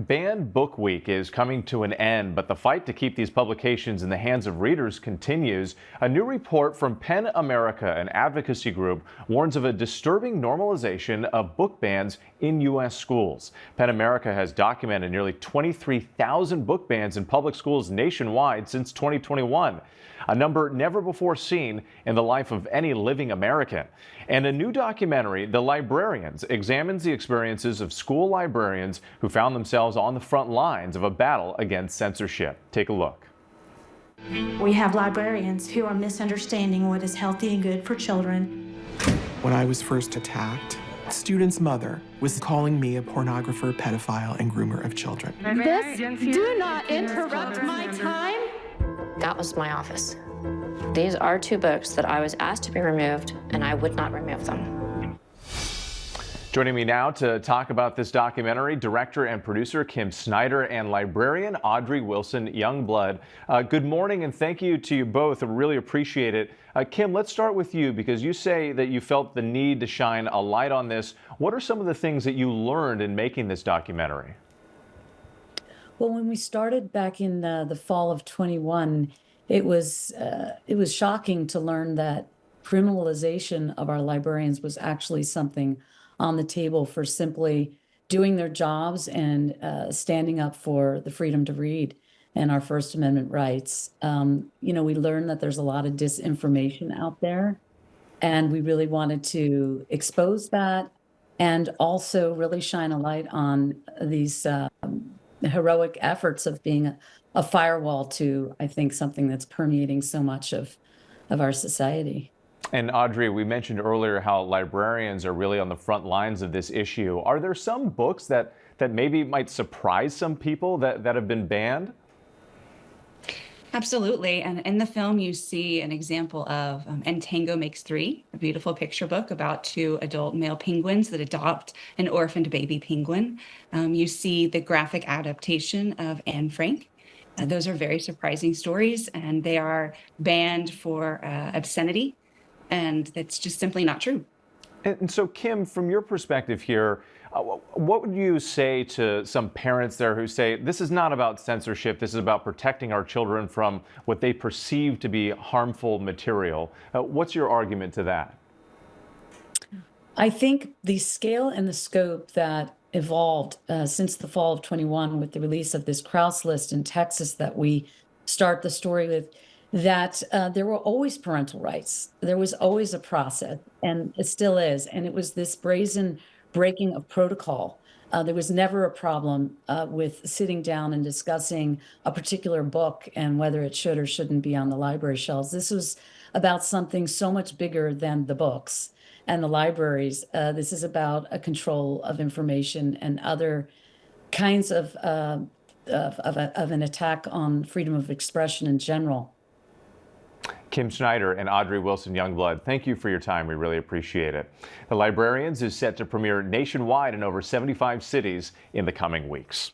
Banned Book Week is coming to an end, but the fight to keep these publications in the hands of readers continues. A new report from PEN America, an advocacy group, warns of a disturbing normalization of book bans in U.S. schools. PEN America has documented nearly 23,000 book bans in public schools nationwide since 2021, a number never before seen in the life of any living American. And a new documentary, The Librarians, examines the experiences of school librarians who found themselves on the front lines of a battle against censorship. Take a look. We have librarians who are misunderstanding what is healthy and good for children. When I was first attacked, a student's mother was calling me a pornographer, pedophile, and groomer of children. Do not interrupt my time. That was my office. These are two books that I was asked to be removed, and I would not remove them. Joining me now to talk about this documentary, director and producer Kim Snyder and librarian Audrey Wilson-Youngblood. Good morning, and thank you to you both. I really appreciate it. Kim, let's start with you, because you say that you felt the need to shine a light on this. What are some of the things that you learned in making this documentary? Well, when we started back in the fall of 21, it was shocking to learn that criminalization of our librarians was actually something on the table for simply doing their jobs and standing up for the freedom to read and our First Amendment rights. We learned that there's a lot of disinformation out there, and we really wanted to expose that and also really shine a light on these heroic efforts of being a firewall to, I think, something that's permeating so much of our society. And Audrey, we mentioned earlier how librarians are really on the front lines of this issue. Are there some books that maybe might surprise some people that have been banned? Absolutely. And in the film, you see an example of And Tango Makes Three, a beautiful picture book about two adult male penguins that adopt an orphaned baby penguin. You see the graphic adaptation of Anne Frank. Those are very surprising stories, and they are banned for obscenity, and it's just simply not true. And so, Kim, from your perspective here, what would you say to some parents there who say, this is not about censorship, this is about protecting our children from what they perceive to be harmful material? What's your argument to that? I think the scale and the scope that evolved since the fall of 21 with the release of this Krause list in Texas that we start the story with, that there were always parental rights. There was always a process, and it still is. And it was this brazen breaking of protocol. There was never a problem with sitting down and discussing a particular book and whether it should or shouldn't be on the library shelves. This was about something so much bigger than the books and the libraries. This is about a control of information and other kinds of an attack on freedom of expression in general. Kim Snyder and Audrey Wilson-Youngblood, thank you for your time. We really appreciate it. The Librarians is set to premiere nationwide in over 75 cities in the coming weeks.